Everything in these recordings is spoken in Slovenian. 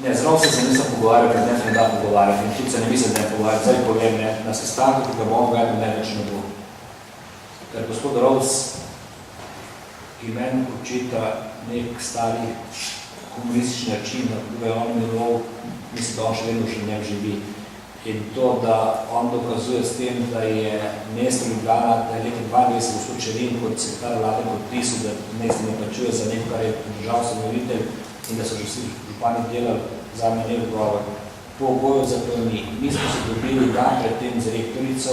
Ne, zelo se nisem pogovarjal, ker ne da pogovarjati in tudi se ne mislim, da ne pogovarjati. Zdaj povem, ne, na sestanku, ki ga bomo gledali, ne več ne bo. Ker gospod Rovs, ki meni očita nek stari komunistični način, da ga je on miroval, mislim, da on še vedno še v njem živi. In to, da on dokazuje s tem, da je mesto Ljubljana, da je leta 22 gospod Čerin kot sekretar vlade podpisal, da mesto ne plačuje za neko, kar je držav ustanovitelj in da so že vsi župani delali, za me ne odgovor. Po boju za to ni. Mi smo se dobili dan pred tem z rektorico,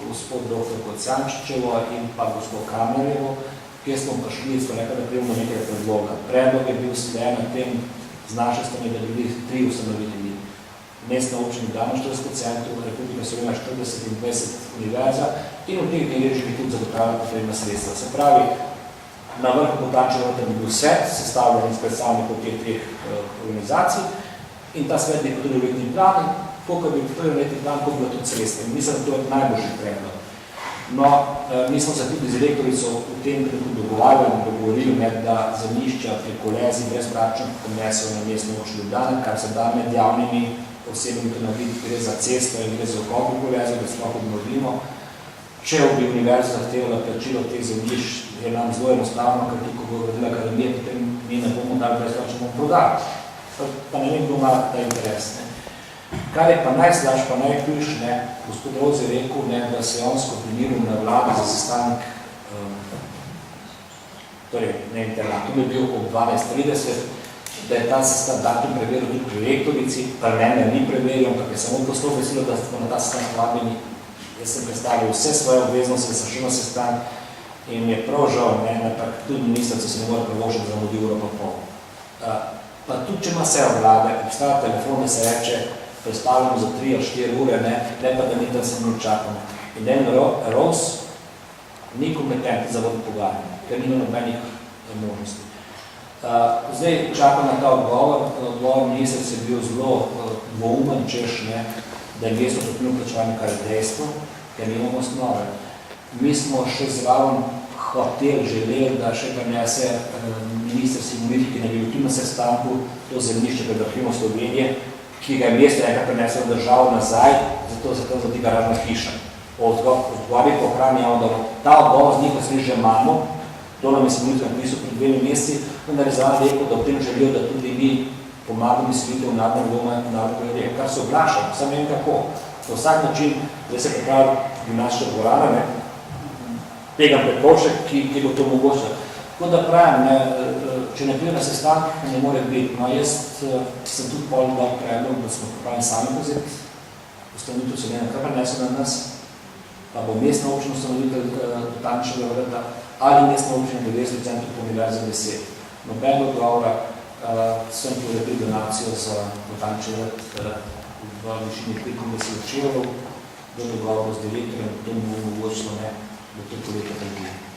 gospod dr. Kocijančičevo in pa gospod Kamlerjevo, kjer smo prišli, smo nekaj, da prijemo nekaj predloga. Predlog je bil sklejen na tem z naše strani, da bi bili 3 ustanovitelji. Mestna občina Ljubljana, 40 centrov, Republika Slovenija 40 in 20 univerza in v teh delih bi tudi zagotavljala potrebna sredstva. Se pravi, na vrhu Botančeva vrta bi bil svet, sestavljen iz predstavnikov teh 3 organizacij in ta svet bi potrebno letni plan, koliko bi potrebno letni plan, koliko bi bilo tudi sredstva. In mislim, da to je najboljši predlog. No, mi smo se tudi z rektorico v tem dogovorili, da zemljišča pri Kolezi brezplačno ponesejo na mestno občino Ljubljana, kar se da med javnimi osebami to narediti, gre za cesto in gre za okolico Koleze, da sploh obnovimo. Če bi univerza zahtevala plačilo teh zemljišč, je nam zelo enostavno, ker tudi ko bo gradila akademija, potem mi ne bomo dali brezplačno bomo prodali. Pa ne vem, kdo ima ta interes. Kar je pa najslabše, pa najhujš, gospod Rovs je rekel, da se je on skoordiniral na vladi za sestanek, torej, ne internat, to bi bil ob 12:30, da je ta sestanek datum preveril tudi pri rektorici, pa mene ni preveril, ampak je samo poslov veselo, da smo na ta sestanek vabljeni. Jaz sem predstavil vse svoje obveznosti, da sem šel na sestanek in je prav žal, ampak tudi ministrica se ne more privoščiti za mudi uro pa pol. Pa tudi, če ima vse vlade, obstaja telefon, da se reče, predstavljamo za 3 ali 4 ure, ne pa da ni tam se mi čakamo. In Dan Rovs ni kompetenten za voditi pogajanja, ker nima nobenih možnosti. Zdaj čakam na ta odgovor. Odgovor ministrice je bil zelo dvoumen, češ, da je mesto potrebno plačevanje, kar je dejstvo, ker nimamo osnove. Mi smo še zraven hotel želeli, da še prenese minister Simoviti, ki ne bi bil tudi na sestanku, to zemljišče pred arhivom Slovenije, ki ga je mesto enkrat preneslo v državo nazaj, zato se tam zdi garažna hiša. Odgovori po hrani javno, da ta odgovor z njih osli že imamo, to nam je Simoviti napisal pred 2 meseci, vendar je zvala rekel, da v tem želijo, da tudi mi pomagamo misliti v narodnem domu, kar se oblašamo, samo vem kako. Na vsak način, da se pripravi gimnastična dvorana, tega Petrovšek, ki bo to mogoče. Tako da pravim, če ne pride na sestanek, ne more biti. No, jaz sem tudi pol dal predlog, da smo pripravili sami pozeti, ustanovitev Slovenija, kar prenesel na nas, pa bo mestna občina ustanovitev Botančeva vrta ali mestna občina 90 centrov po univerzi 10. Noben odgovora, sem povedal donacijo za Botančev vrt v višini 25 evrov, do dogovoru z direktorjem, to mu omogočilo, da to poletje tako.